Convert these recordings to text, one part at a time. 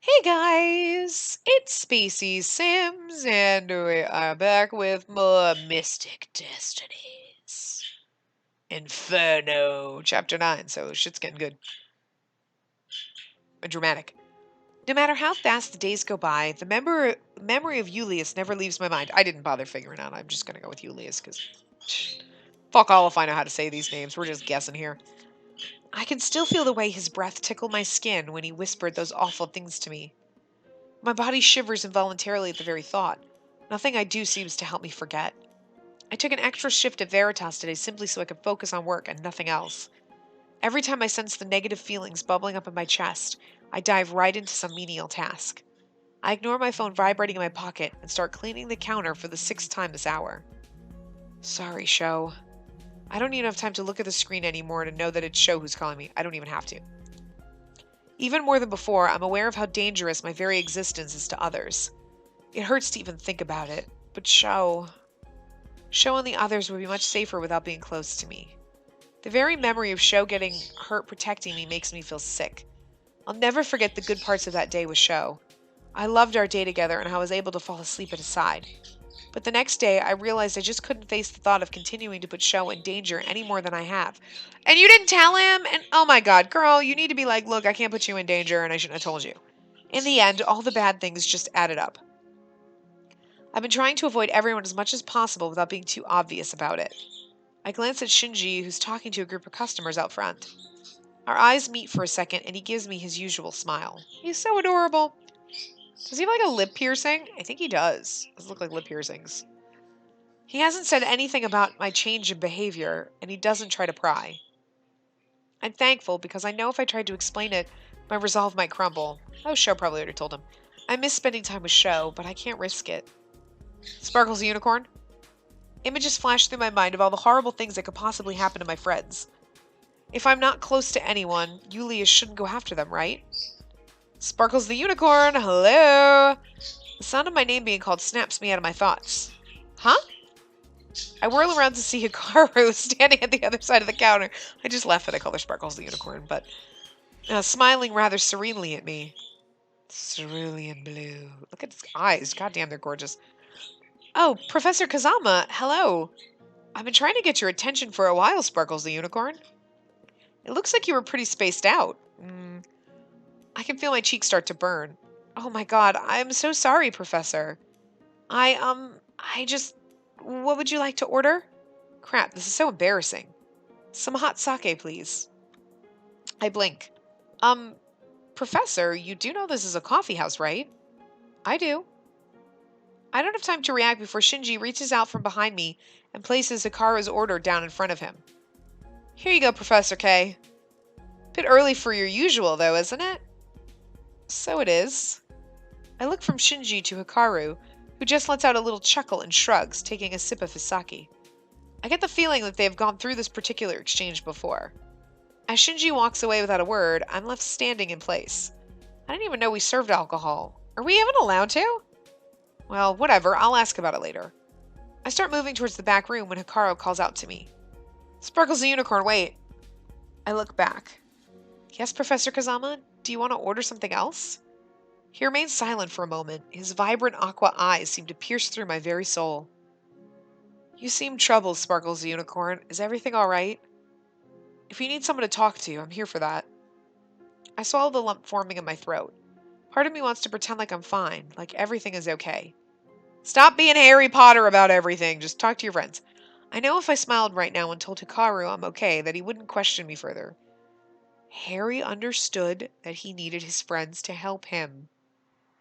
Hey guys, it's Spacey Sims, and we are back with more Mystic Destinies. Inferno, Chapter 9, so shit's getting good. And dramatic. No matter how fast the days go by, the memory of Julius never leaves my mind. I didn't bother figuring out. I'm just gonna go with Julius, because fuck all if I know how to say these names. We're just guessing here. I can still feel the way his breath tickled my skin when he whispered those awful things to me. My body shivers involuntarily at the very thought. Nothing I do seems to help me forget. I took an extra shift at Veritas today simply so I could focus on work and nothing else. Every time I sense the negative feelings bubbling up in my chest, I dive right into some menial task. I ignore my phone vibrating in my pocket and start cleaning the counter for the sixth time this hour. Sorry, Sho. I don't even have time to look at the screen anymore to know that it's Sho who's calling me. I don't even have to. Even more than before, I'm aware of how dangerous my very existence is to others. It hurts to even think about it, but Sho and the others would be much safer without being close to me. The very memory of Sho getting hurt protecting me makes me feel sick. I'll never forget the good parts of that day with Sho. I loved our day together and I was able to fall asleep at his side. But the next day, I realized I just couldn't face the thought of continuing to put Sho in danger any more than I have. And you didn't tell him? And oh my god, girl, you need to be like, look, I can't put you in danger and I shouldn't have told you. In the end, all the bad things just added up. I've been trying to avoid everyone as much as possible without being too obvious about it. I glance at Shinji, who's talking to a group of customers out front. Our eyes meet for a second, and he gives me his usual smile. He's so adorable. Does he have like a lip piercing? I think he does. Those look like lip piercings. He hasn't said anything about my change in behavior, and he doesn't try to pry. I'm thankful because I know if I tried to explain it, my resolve might crumble. Oh, Sho probably already told him. I miss spending time with Sho, but I can't risk it. Sparkles the unicorn? Images flash through my mind of all the horrible things that could possibly happen to my friends. If I'm not close to anyone, Julius shouldn't go after them, right? Sparkles the unicorn, hello! The sound of my name being called snaps me out of my thoughts. Huh? I whirl around to see Hakaru standing at the other side of the counter. I just laugh that I call her Sparkles the unicorn, but smiling rather serenely at me. Cerulean blue. Look at his eyes. Goddamn, they're gorgeous. Oh, Professor Kazama, hello. I've been trying to get your attention for a while, Sparkles the unicorn. It looks like you were pretty spaced out. I can feel my cheeks start to burn. Oh my god, I'm so sorry, Professor. I just... What would you like to order? Crap, this is so embarrassing. Some hot sake, please. I blink. Professor, you do know this is a coffee house, right? I do. I don't have time to react before Shinji reaches out from behind me and places Hikaru's order down in front of him. Here you go, Professor K. Bit early for your usual, though, isn't it? So it is. I look from Shinji to Hikaru, who just lets out a little chuckle and shrugs, taking a sip of his sake. I get the feeling that they have gone through this particular exchange before. As Shinji walks away without a word, I'm left standing in place. I didn't even know we served alcohol. Are we even allowed to? Well, whatever, I'll ask about it later. I start moving towards the back room when Hikaru calls out to me. Sparkles the unicorn, wait. I look back. Yes, Professor Kazama? Do you want to order something else? He remains silent for a moment. His vibrant aqua eyes seem to pierce through my very soul. You seem troubled, Sparkles the unicorn. Is everything all right? If you need someone to talk to, I'm here for that. I swallow the lump forming in my throat. Part of me wants to pretend like I'm fine, like everything is okay. Stop being Harry Potter about everything. Just talk to your friends. I know if I smiled right now and told Hikaru I'm okay, that he wouldn't question me further. Harry understood that he needed his friends to help him.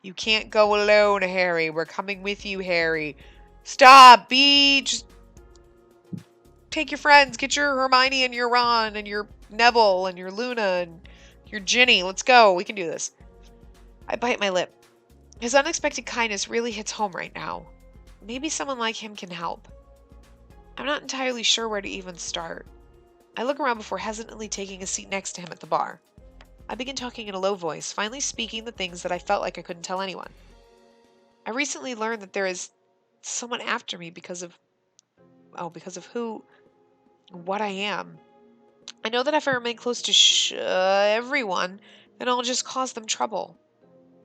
You can't go alone, Harry. We're coming with you, Harry. Stop. Just take your friends. Get your Hermione and your Ron and your Neville and your Luna and your Ginny. Let's go. We can do this. I bite my lip. His unexpected kindness really hits home right now. Maybe someone like him can help. I'm not entirely sure where to even start. I look around before hesitantly taking a seat next to him at the bar. I begin talking in a low voice, finally speaking the things that I felt like I couldn't tell anyone. I recently learned that there is someone after me because of what I am. I know that if I remain close to everyone, then I'll just cause them trouble.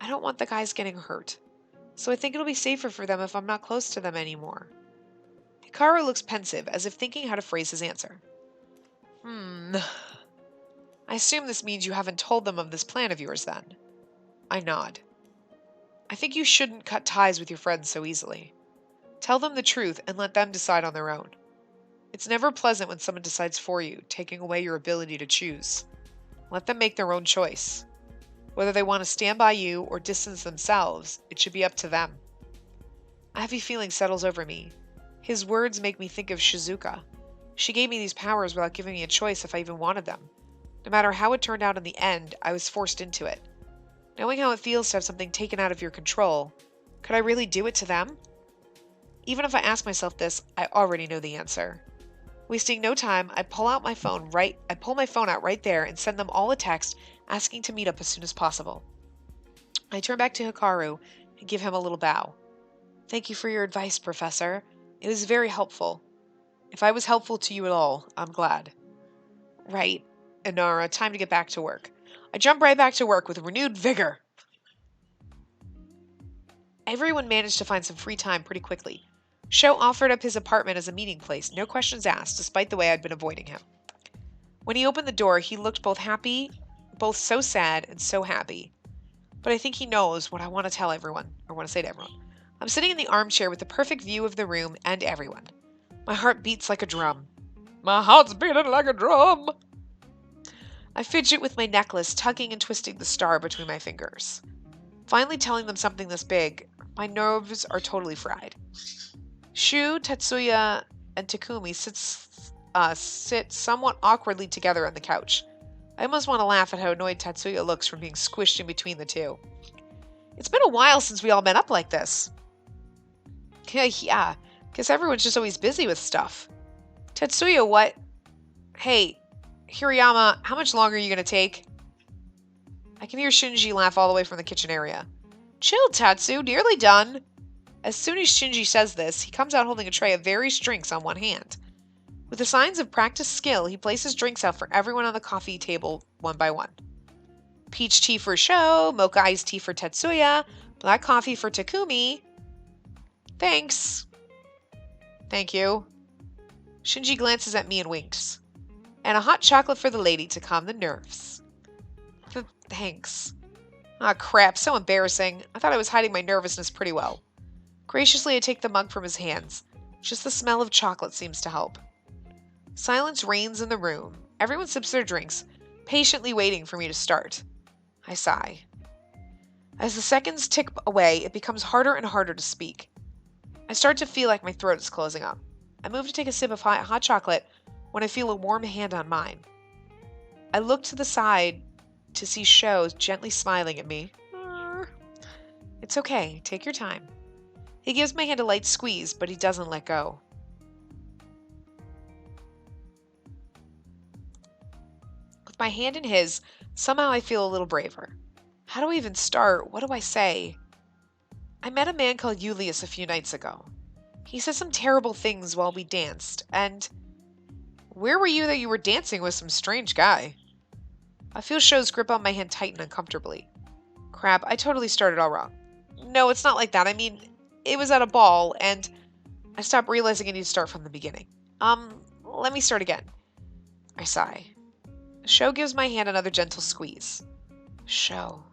I don't want the guys getting hurt, so I think it'll be safer for them if I'm not close to them anymore. Hikaru looks pensive, as if thinking how to phrase his answer. I assume this means you haven't told them of this plan of yours, then. I nod. I think you shouldn't cut ties with your friends so easily. Tell them the truth and let them decide on their own. It's never pleasant when someone decides for you, taking away your ability to choose. Let them make their own choice. Whether they want to stand by you or distance themselves, it should be up to them. A heavy feeling settles over me. His words make me think of Shizuka. She gave me these powers without giving me a choice if I even wanted them. No matter how it turned out in the end, I was forced into it. Knowing how it feels to have something taken out of your control, could I really do it to them? Even if I ask myself this, I already know the answer. Wasting no time, I pull my phone out right there and send them all a text asking to meet up as soon as possible. I turn back to Hakaru and give him a little bow. Thank you for your advice, Professor. It was very helpful. If I was helpful to you at all, I'm glad. Right, Anara, time to get back to work. I jump right back to work with renewed vigor. Everyone managed to find some free time pretty quickly. Sho offered up his apartment as a meeting place, no questions asked, despite the way I'd been avoiding him. When he opened the door, he looked both so sad and so happy. But I think he knows what I want to tell everyone, or want to say to everyone. I'm sitting in the armchair with the perfect view of the room and everyone. My heart beats like a drum. My heart's beating like a drum! I fidget with my necklace, tugging and twisting the star between my fingers. Finally telling them something this big, my nerves are totally fried. Shu, Tetsuya, and Takumi sit somewhat awkwardly together on the couch. I almost want to laugh at how annoyed Tetsuya looks from being squished in between the two. It's been a while since we all met up like this. Yeah, guess everyone's just always busy with stuff. Tetsuya, what? Hey, Hirayama, how much longer are you going to take? I can hear Shinji laugh all the way from the kitchen area. Chill, Tatsu, nearly done. As soon as Shinji says this, he comes out holding a tray of various drinks on one hand. With the signs of practiced skill, he places drinks out for everyone on the coffee table one by one. Peach tea for Sho, mocha iced tea for Tetsuya, black coffee for Takumi. Thanks. Thank you. Shinji glances at me and winks. And a hot chocolate for the lady to calm the nerves. Thanks. Ah, crap, so embarrassing. I thought I was hiding my nervousness pretty well. Graciously, I take the mug from his hands. Just the smell of chocolate seems to help. Silence reigns in the room. Everyone sips their drinks, patiently waiting for me to start. I sigh. As the seconds tick away, it becomes harder and harder to speak. I start to feel like my throat is closing up. I move to take a sip of hot chocolate when I feel a warm hand on mine. I look to the side to see Sho gently smiling at me. It's okay, take your time. He gives my hand a light squeeze, but he doesn't let go. With my hand in his, somehow I feel a little braver. How do I even start? What do I say? I met a man called Julius a few nights ago. He said some terrible things while we danced, and... Where were you that you were dancing with some strange guy? I feel Sho's grip on my hand tighten uncomfortably. Crap, I totally started all wrong. No, it's not like that. I mean, it was at a ball, and I stopped realizing I need to start from the beginning. Let me start again. I sigh. Sho gives my hand another gentle squeeze. Sho.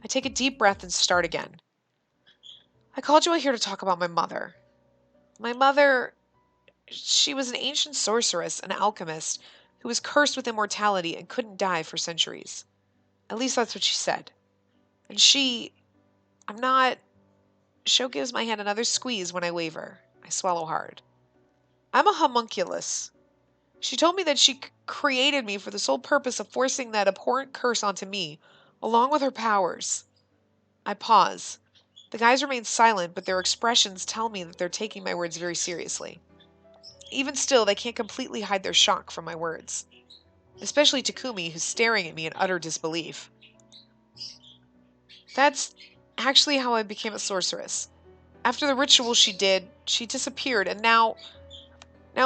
I take a deep breath and start again. I called you out here to talk about my mother. My mother, she was an ancient sorceress, an alchemist, who was cursed with immortality and couldn't die for centuries. At least that's what she said. And I'm not... Sho gives my hand another squeeze when I waver. I swallow hard. I'm a homunculus. She told me that she created me for the sole purpose of forcing that abhorrent curse onto me, along with her powers. I pause. The guys remain silent, but their expressions tell me that they're taking my words very seriously. Even still, they can't completely hide their shock from my words. Especially Takumi, who's staring at me in utter disbelief. That's actually how I became a sorceress. After the ritual she did, she disappeared, and now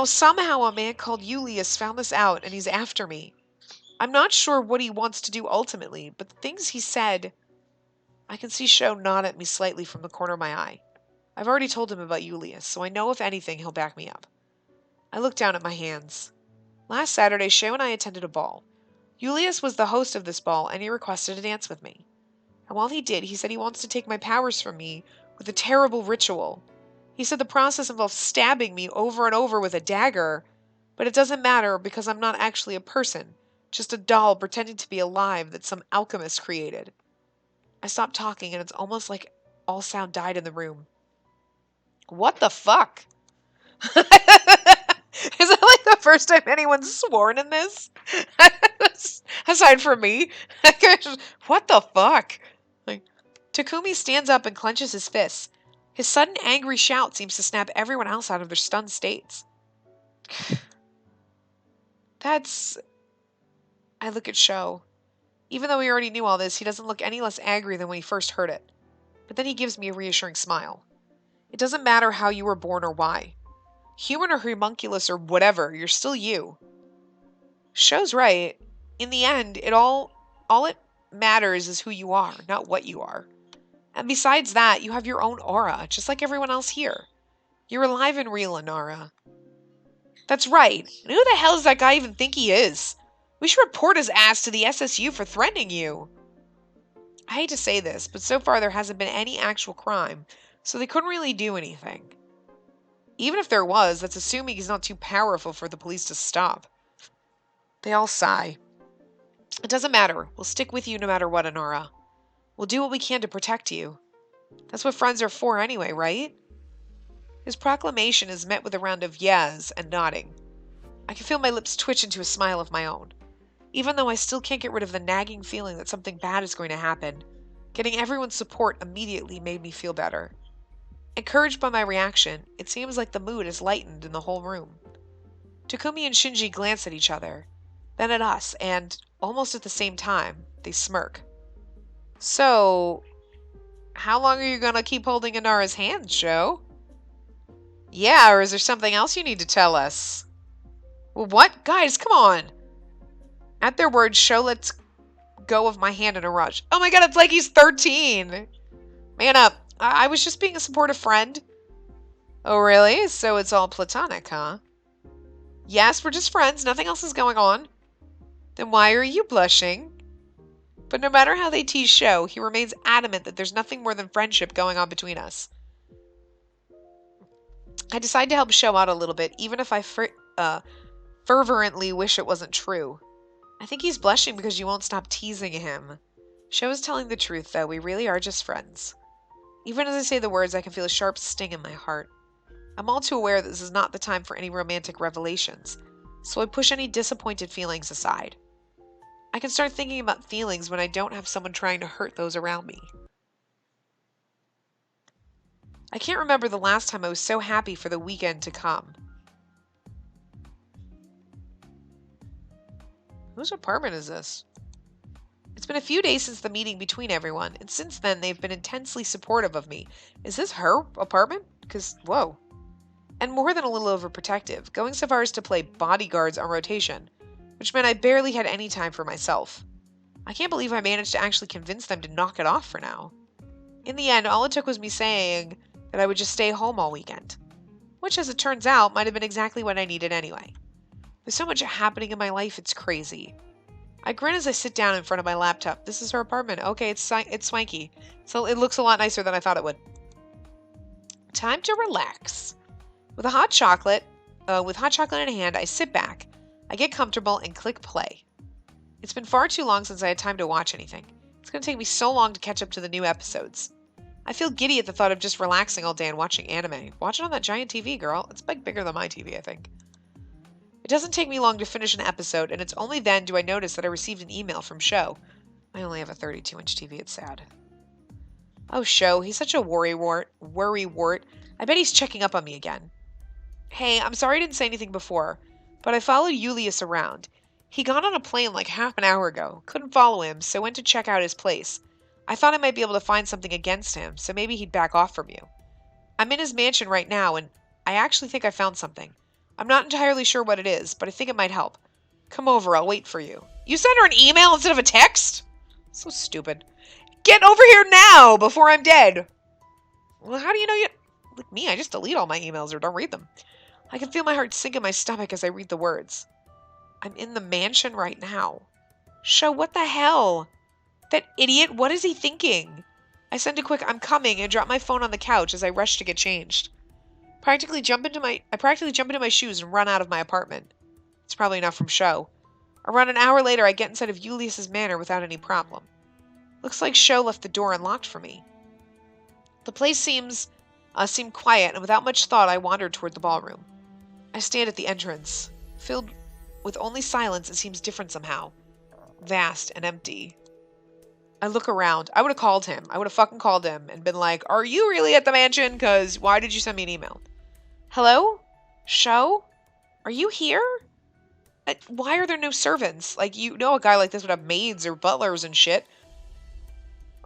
somehow a man called Julius found this out, and he's after me. I'm not sure what he wants to do ultimately, but the things he said... I can see Sho nod at me slightly from the corner of my eye. I've already told him about Julius, so I know if anything he'll back me up. I look down at my hands. Last Saturday, Sho and I attended a ball. Julius was the host of this ball, and he requested to dance with me. And while he did, he said he wants to take my powers from me with a terrible ritual. He said the process involves stabbing me over and over with a dagger, but it doesn't matter because I'm not actually a person, just a doll pretending to be alive that some alchemist created. I stopped talking, and it's almost like all sound died in the room. What the fuck? Is that like the first time anyone's sworn in this? Aside from me. What the fuck? Like, Takumi stands up and clenches his fists. His sudden angry shout seems to snap everyone else out of their stunned states. I look at Sho. Even though he already knew all this, he doesn't look any less angry than when he first heard it. But then he gives me a reassuring smile. It doesn't matter how you were born or why. Human or homunculus or whatever, you're still you. Sho's right. In the end, all it matters is who you are, not what you are. And besides that, you have your own aura, just like everyone else here. You're alive and real, Anara. That's right. And who the hell does that guy even think he is? We should report his ass to the SSU for threatening you. I hate to say this, but so far there hasn't been any actual crime, so they couldn't really do anything. Even if there was, that's assuming he's not too powerful for the police to stop. They all sigh. It doesn't matter. We'll stick with you no matter what, Anara. We'll do what we can to protect you. That's what friends are for anyway, right? His proclamation is met with a round of yeahs and nodding. I can feel my lips twitch into a smile of my own. Even though I still can't get rid of the nagging feeling that something bad is going to happen, getting everyone's support immediately made me feel better. Encouraged by my reaction, it seems like the mood has lightened in the whole room. Takumi and Shinji glance at each other, then at us, and, almost at the same time, they smirk. So, how long are you gonna keep holding Anara's hand, Sho? Yeah, or is there something else you need to tell us? Well, what? Guys, come on! At their words, Sho lets go of my hand in a rush. Oh my god, it's like he's 13! Man up. I was just being a supportive friend. Oh, really? So it's all platonic, huh? Yes, we're just friends. Nothing else is going on. Then why are you blushing? But no matter how they tease Sho, he remains adamant that there's nothing more than friendship going on between us. I decide to help Sho out a little bit, even if I fervently wish it wasn't true. I think he's blushing because you won't stop teasing him. Sho is telling the truth, though. We really are just friends. Even as I say the words, I can feel a sharp sting in my heart. I'm all too aware that this is not the time for any romantic revelations, so I push any disappointed feelings aside. I can start thinking about feelings when I don't have someone trying to hurt those around me. I can't remember the last time I was so happy for the weekend to come. Whose apartment is this? It's been a few days since the meeting between everyone, and since then they've been intensely supportive of me. Is this her apartment? Because, whoa. And more than a little overprotective, going so far as to play bodyguards on rotation, which meant I barely had any time for myself. I can't believe I managed to actually convince them to knock it off for now. In the end, all it took was me saying that I would just stay home all weekend, which, as it turns out, might have been exactly what I needed anyway. There's so much happening in my life, it's crazy. I grin as I sit down in front of my laptop. This is her apartment. Okay, it's swanky. So it looks a lot nicer than I thought it would. Time to relax. With hot chocolate in hand, I sit back. I get comfortable and click play. It's been far too long since I had time to watch anything. It's going to take me so long to catch up to the new episodes. I feel giddy at the thought of just relaxing all day and watching anime. Watch it on that giant TV, girl. It's like bigger than my TV, I think. It doesn't take me long to finish an episode, and it's only then do I notice that I received an email from Sho. I only have a 32-inch TV, it's sad. Oh, Sho, he's such a worrywart. I bet he's checking up on me again. Hey, I'm sorry I didn't say anything before, but I followed Julius around. He got on a plane like half an hour ago. Couldn't follow him, so went to check out his place. I thought I might be able to find something against him, so maybe he'd back off from you. I'm in his mansion right now, and I actually think I found something. I'm not entirely sure what it is, but I think it might help. Come over, I'll wait for you. You sent her an email instead of a text? So stupid. Get over here now before I'm dead. Well, how do you know you... Like me, I just delete all my emails or don't read them. I can feel my heart sink in my stomach as I read the words. I'm in the mansion right now. Sho, what the hell? That idiot, what is he thinking? I send a quick "I'm coming" and drop my phone on the couch as I rush to get changed. I practically jump into my shoes and run out of my apartment. It's probably not from Sho. Around an hour later, I get inside of Julius's manor without any problem. Looks like Sho left the door unlocked for me. The place seemed quiet, and without much thought, I wandered toward the ballroom. I stand at the entrance. Filled with only silence, it seems different somehow. Vast and empty. I look around. I would have called him. I would have fucking called him and been like, are you really at the mansion? Because why did you send me an email? Hello? Sho? Are you here? Why are there no servants? Like, you know a guy like this would have maids or butlers and shit.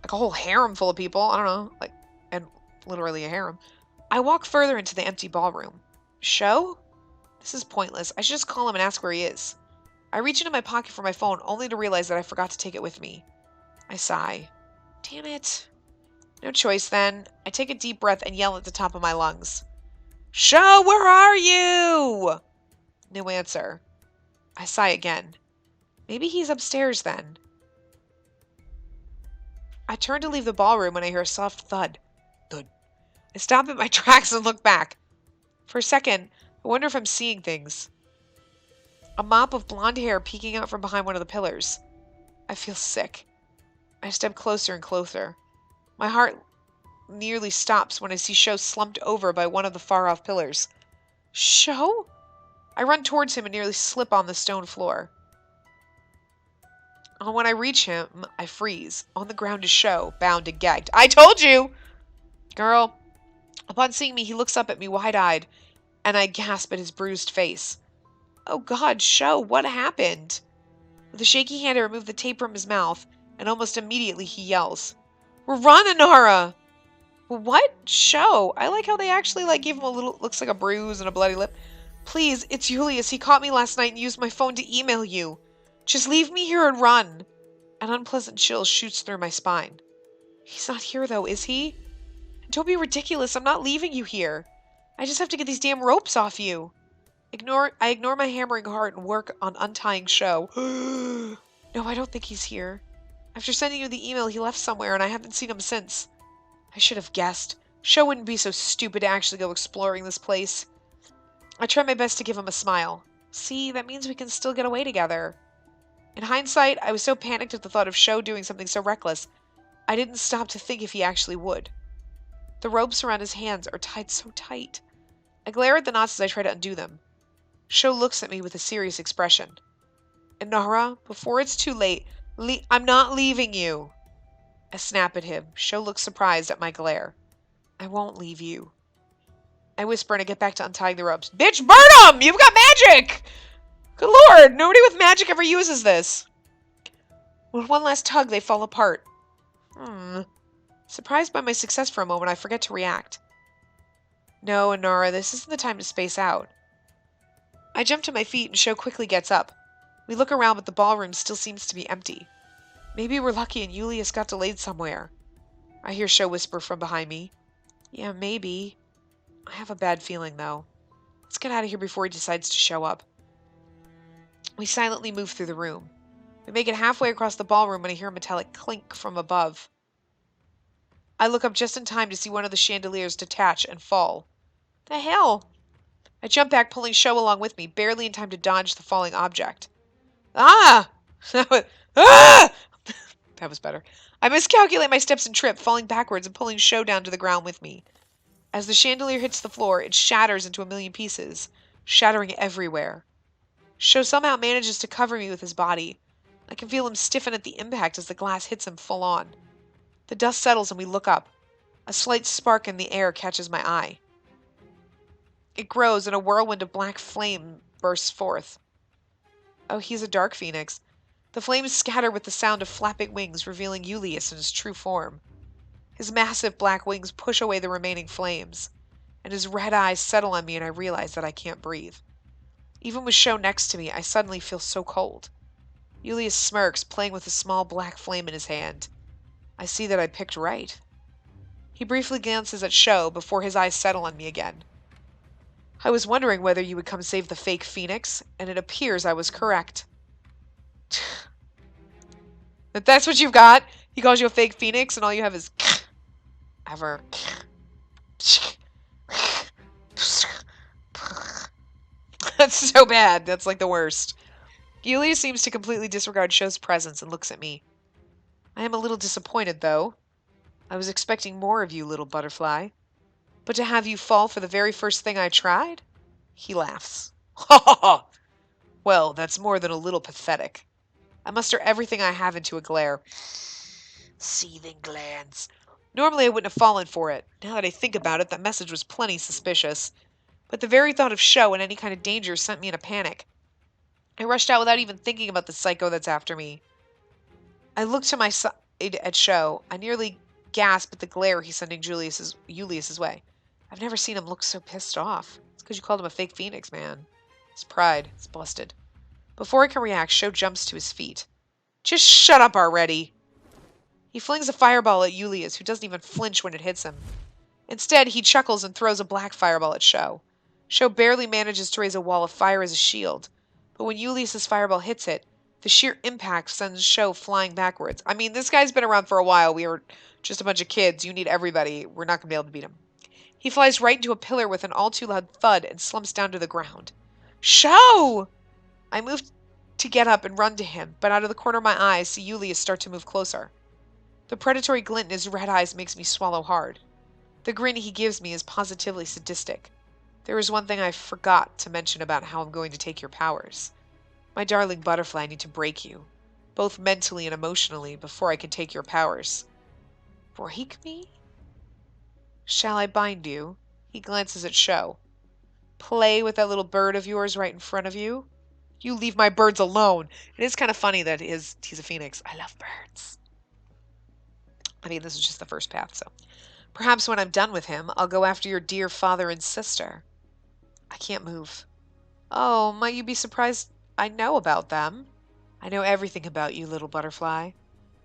Like a whole harem full of people. I don't know. Like, and literally a harem. I walk further into the empty ballroom. Sho? This is pointless. I should just call him and ask where he is. I reach into my pocket for my phone, only to realize that I forgot to take it with me. I sigh. Damn it. No choice then. I take a deep breath and yell at the top of my lungs. Sho, where are you? No answer. I sigh again. Maybe he's upstairs then. I turn to leave the ballroom when I hear a soft thud. Thud. I stop in my tracks and look back. For a second, I wonder if I'm seeing things. A mop of blonde hair peeking out from behind one of the pillars. I feel sick. I step closer and closer. My heart nearly stops when I see Sho slumped over by one of the far-off pillars. Sho? I run towards him and nearly slip on the stone floor. And when I reach him, I freeze. On the ground is Sho, bound and gagged. I told you! Girl. Upon seeing me, he looks up at me wide-eyed, and I gasp at his bruised face. Oh God, Sho, what happened? With a shaky hand, I remove the tape from his mouth, and almost immediately he yells. Run, Anara! What? Sho? I like how they actually gave him a little, looks like a bruise and a bloody lip. Please, it's Julius. He caught me last night and used my phone to email you. Just leave me here and run. An unpleasant chill shoots through my spine. He's not here though, is he? Don't be ridiculous. I'm not leaving you here. I just have to get these damn ropes off you. I ignore my hammering heart and work on untying Sho. No, I don't think he's here. After sending you the email, he left somewhere, and I haven't seen him since. I should have guessed. Sho wouldn't be so stupid to actually go exploring this place. I try my best to give him a smile. See, that means we can still get away together. In hindsight, I was so panicked at the thought of Sho doing something so reckless, I didn't stop to think if he actually would. The ropes around his hands are tied so tight. I glare at the knots as I try to undo them. Sho looks at me with a serious expression. Anara, before it's too late, I'm not leaving you. I snap at him. Sho looks surprised at my glare. I won't leave you. I whisper and I get back to untying the ropes. Bitch, burn him! You've got magic! Good lord, nobody with magic ever uses this. With one last tug, they fall apart. Surprised by my success for a moment, I forget to react. No, Anara, this isn't the time to space out. I jump to my feet and Sho quickly gets up. We look around, but the ballroom still seems to be empty. Maybe we're lucky and Julius got delayed somewhere. I hear Sho whisper from behind me. Yeah, maybe. I have a bad feeling, though. Let's get out of here before he decides to show up. We silently move through the room. We make it halfway across the ballroom when I hear a metallic clink from above. I look up just in time to see one of the chandeliers detach and fall. The hell? I jump back, pulling Sho along with me, barely in time to dodge the falling object. Ah! Ah! That was better. I miscalculate my steps and trip, falling backwards and pulling Sho down to the ground with me. As the chandelier hits the floor, it shatters into a million pieces, shattering everywhere. Sho somehow manages to cover me with his body. I can feel him stiffen at the impact as the glass hits him full on. The dust settles and we look up. A slight spark in the air catches my eye. It grows and a whirlwind of black flame bursts forth. Oh, he's a dark phoenix. The flames scatter with the sound of flapping wings, revealing Julius in his true form. His massive black wings push away the remaining flames, and his red eyes settle on me and I realize that I can't breathe. Even with Sho next to me, I suddenly feel so cold. Julius smirks, playing with a small black flame in his hand. I see that I picked right. He briefly glances at Sho before his eyes settle on me again. I was wondering whether you would come save the fake phoenix, and it appears I was correct. That's what you've got? He calls you a fake phoenix, and all you have is ever. That's so bad. That's like the worst. Yulia seems to completely disregard Sho's presence and looks at me. I am a little disappointed, though. I was expecting more of you, little butterfly. But to have you fall for the very first thing I tried? He laughs. Ha ha ha! Well, that's more than a little pathetic. I muster everything I have into a glare. Seething glands. Normally I wouldn't have fallen for it. Now that I think about it, that message was plenty suspicious. But the very thought of Sho and any kind of danger sent me in a panic. I rushed out without even thinking about the psycho that's after me. I looked to my side at Sho. I nearly gasped at the glare he's sending Julius's way. I've never seen him look so pissed off. It's because you called him a fake phoenix, man. His pride is busted. Before I can react, Sho jumps to his feet. Just shut up already! He flings a fireball at Julius, who doesn't even flinch when it hits him. Instead, he chuckles and throws a black fireball at Sho. Sho barely manages to raise a wall of fire as a shield, but when Julius's fireball hits it, the sheer impact sends Sho flying backwards. I mean, this guy's been around for a while. We are just a bunch of kids. You need everybody. We're not going to be able to beat him. He flies right into a pillar with an all-too-loud thud and slumps down to the ground. Sho! I move to get up and run to him, but out of the corner of my eye, I see Julius start to move closer. The predatory glint in his red eyes makes me swallow hard. The grin he gives me is positively sadistic. There is one thing I forgot to mention about how I'm going to take your powers. My darling butterfly, I need to break you, both mentally and emotionally, before I can take your powers. Break me? Shall I bind you? He glances at Sho. Play with that little bird of yours right in front of you? You leave my birds alone. It is kind of funny that he's a phoenix. I love birds. I mean, this is just the first path, so. Perhaps when I'm done with him, I'll go after your dear father and sister. I can't move. Oh, might you be surprised I know about them? I know everything about you, little butterfly.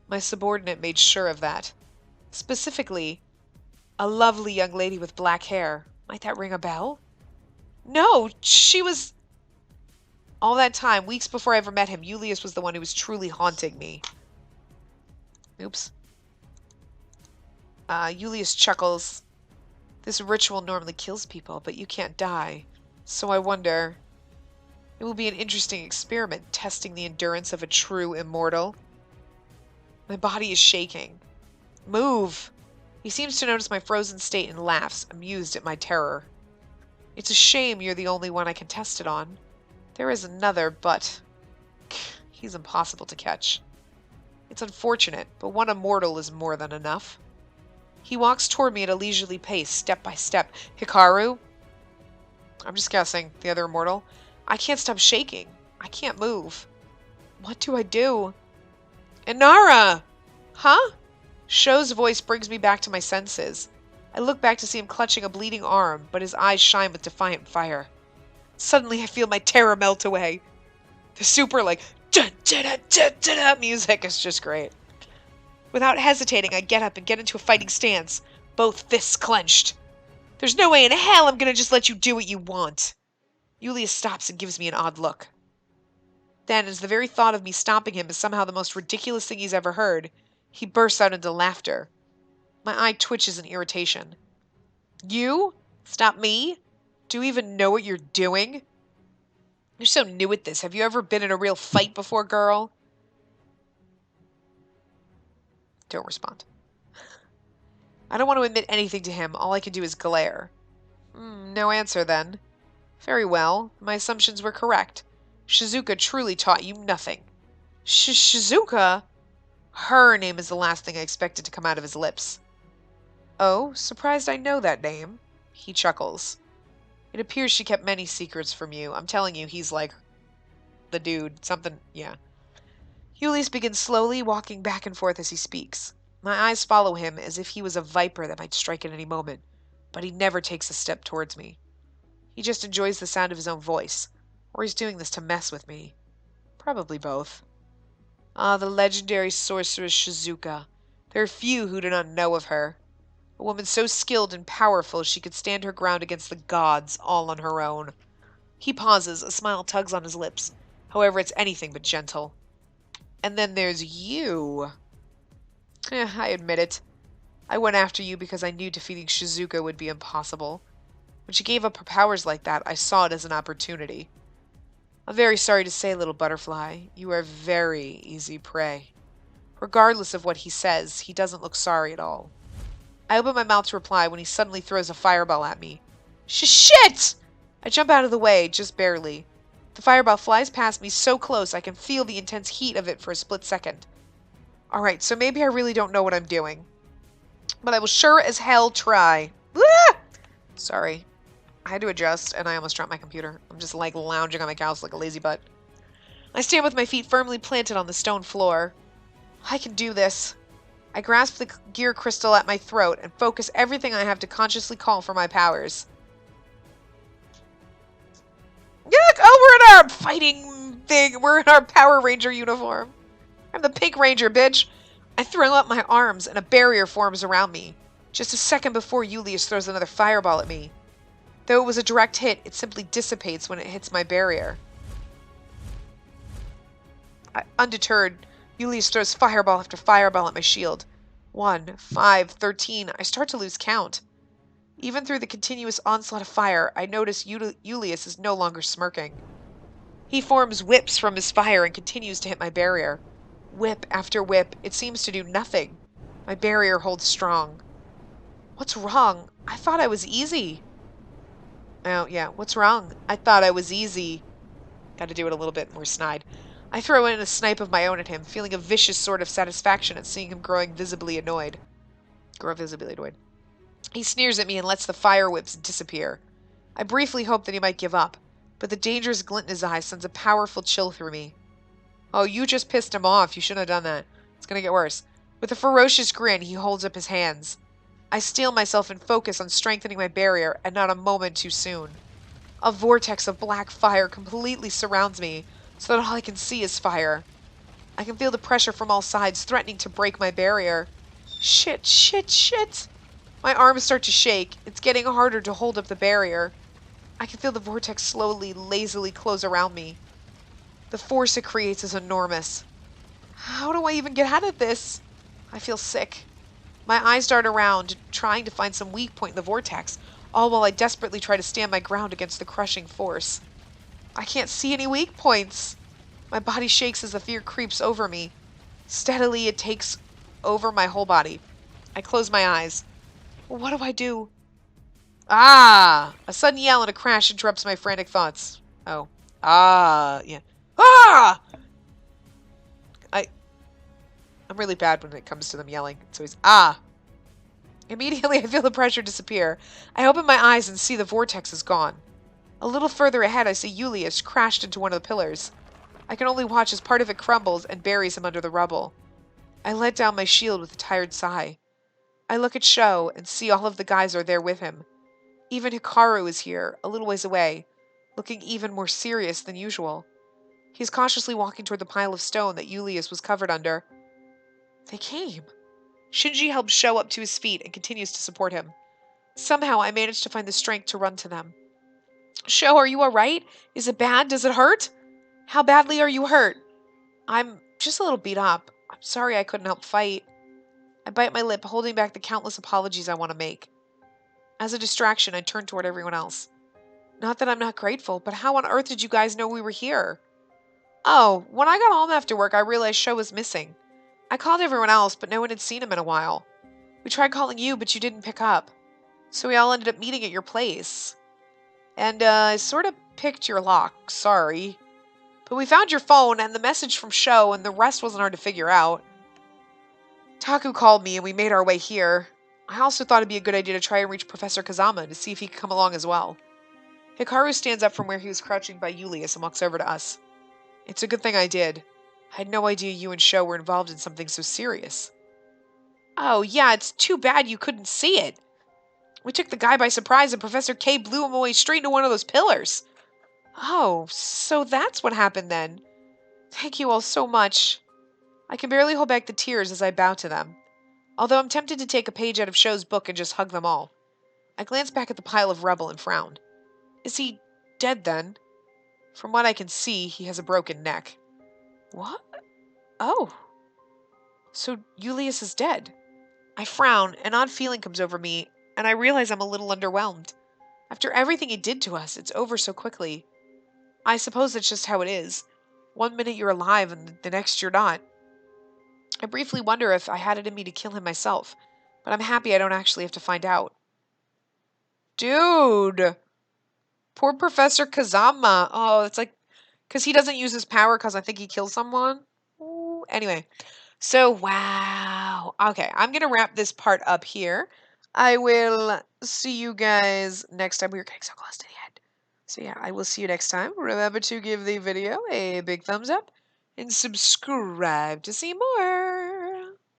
My subordinate made sure of that. Specifically, a lovely young lady with black hair. Might that ring a bell? No, she was... All that time, weeks before I ever met him, Julius was the one who was truly haunting me. Oops. Julius chuckles. This ritual normally kills people, but you can't die. So I wonder... It will be an interesting experiment, testing the endurance of a true immortal. My body is shaking. Move! He seems to notice my frozen state and laughs, amused at my terror. It's a shame you're the only one I can test it on. There is another, but... he's impossible to catch. It's unfortunate, but one immortal is more than enough. He walks toward me at a leisurely pace, step by step. Hakaru? I'm just guessing. The other immortal? I can't stop shaking. I can't move. What do I do? Anara! Huh? Sho's voice brings me back to my senses. I look back to see him clutching a bleeding arm, but his eyes shine with defiant fire. Suddenly I feel my terror melt away. The super, music is just great. Without hesitating, I get up and get into a fighting stance, both fists clenched. There's no way in hell I'm gonna just let you do what you want. Julius stops and gives me an odd look. Then, as the very thought of me stopping him is somehow the most ridiculous thing he's ever heard, he bursts out into laughter. My eye twitches in irritation. You? Stop me? Do you even know what you're doing? You're so new at this. Have you ever been in a real fight before, girl? Don't respond. I don't want to admit anything to him. All I can do is glare. No answer, then. Very well. My assumptions were correct. Shizuka truly taught you nothing. Shizuka? Her name is the last thing I expected to come out of his lips. Oh, surprised I know that name. He chuckles. It appears she kept many secrets from you. I'm telling you, he's like the dude. Something, yeah. Julius begins slowly walking back and forth as he speaks. My eyes follow him as if he was a viper that might strike at any moment, but he never takes a step towards me. He just enjoys the sound of his own voice, or he's doing this to mess with me. Probably both. Ah, the legendary sorceress Shizuka. There are few who do not know of her. A woman so skilled and powerful she could stand her ground against the gods, all on her own. He pauses, a smile tugs on his lips. However, it's anything but gentle. And then there's you. I admit it. I went after you because I knew defeating Shizuka would be impossible. When she gave up her powers like that, I saw it as an opportunity. I'm very sorry to say, little butterfly, you are very easy prey. Regardless of what he says, he doesn't look sorry at all. I open my mouth to reply when he suddenly throws a fireball at me. Shit! I jump out of the way, just barely. The fireball flies past me so close I can feel the intense heat of it for a split second. Alright, so maybe I really don't know what I'm doing. But I will sure as hell try. Ah! Sorry. I had to adjust, and I almost dropped my computer. I'm just like lounging on my couch like a lazy butt. I stand with my feet firmly planted on the stone floor. I can do this. I grasp the gear crystal at my throat and focus everything I have to consciously call for my powers. Yuck! Oh, we're in our fighting thing. We're in our Power Ranger uniform. I'm the Pink Ranger, bitch. I throw up my arms and a barrier forms around me. Just a second before Julius throws another fireball at me. Though it was a direct hit, it simply dissipates when it hits my barrier. Undeterred, Julius throws fireball after fireball at my shield. 1, 5, 13. I start to lose count. Even through the continuous onslaught of fire, I notice Julius is no longer smirking. He forms whips from his fire and continues to hit my barrier. Whip after whip, it seems to do nothing. My barrier holds strong. What's wrong? I thought I was easy. Oh, yeah, what's wrong? I thought I was easy. Gotta do it a little bit more snide. I throw in a snipe of my own at him, feeling a vicious sort of satisfaction at seeing him grow visibly annoyed. He sneers at me and lets the fire whips disappear. I briefly hope that he might give up, but the dangerous glint in his eyes sends a powerful chill through me. Oh, you just pissed him off. You shouldn't have done that. It's gonna get worse. With a ferocious grin, he holds up his hands. I steel myself and focus on strengthening my barrier, and not a moment too soon. A vortex of black fire completely surrounds me, so that all I can see is fire. I can feel the pressure from all sides threatening to break my barrier. Shit, shit, shit! My arms start to shake. It's getting harder to hold up the barrier. I can feel the vortex slowly, lazily close around me. The force it creates is enormous. How do I even get out of this? I feel sick. My eyes dart around, trying to find some weak point in the vortex, all while I desperately try to stand my ground against the crushing force. I can't see any weak points. My body shakes as the fear creeps over me. Steadily, it takes over my whole body. I close my eyes. What do I do? Ah! A sudden yell and a crash interrupts my frantic thoughts. Oh. Ah! Yeah. Ah! I'm really bad when it comes to them yelling. It's always, ah! Immediately, I feel the pressure disappear. I open my eyes and see the vortex is gone. A little further ahead, I see Julius crashed into one of the pillars. I can only watch as part of it crumbles and buries him under the rubble. I let down my shield with a tired sigh. I look at Sho and see all of the guys are there with him. Even Hakaru is here, a little ways away, looking even more serious than usual. He's cautiously walking toward the pile of stone that Julius was covered under. They came. Shinji helps Sho up to his feet and continues to support him. Somehow I manage to find the strength to run to them. Sho, are you alright? Is it bad? Does it hurt? How badly are you hurt? I'm just a little beat up. I'm sorry I couldn't help fight. I bite my lip, holding back the countless apologies I want to make. As a distraction, I turn toward everyone else. Not that I'm not grateful, but how on earth did you guys know we were here? Oh, when I got home after work, I realized Sho was missing. I called everyone else, but no one had seen him in a while. We tried calling you, but you didn't pick up. So we all ended up meeting at your place. And, I sort of picked your lock. Sorry. But we found your phone and the message from Sho, and the rest wasn't hard to figure out. Taku called me, and we made our way here. I also thought it'd be a good idea to try and reach Professor Kazama to see if he could come along as well. Hikaru stands up from where he was crouching by Julius and walks over to us. It's a good thing I did. I had no idea you and Sho were involved in something so serious. Oh, yeah, it's too bad you couldn't see it. We took the guy by surprise and Professor K blew him away straight into one of those pillars. Oh, so that's what happened then. Thank you all so much. I can barely hold back the tears as I bow to them. Although I'm tempted to take a page out of Sho's book and just hug them all. I glance back at the pile of rubble and frown. Is he dead then? From what I can see, he has a broken neck. What? Oh. So Julius is dead. I frown, an odd feeling comes over me, and I realize I'm a little underwhelmed. After everything he did to us, it's over so quickly. I suppose that's just how it is. One minute you're alive and the next you're not. I briefly wonder if I had it in me to kill him myself, but I'm happy I don't actually have to find out. Dude! Poor Professor Kazama. Oh, it's like, because he doesn't use his power because I think he killed someone. Ooh. Anyway, so wow. Okay, I'm going to wrap this part up here. I will see you guys next time. We were getting so close to the end. So yeah, I will see you next time. Remember to give the video a big thumbs up and subscribe to see more.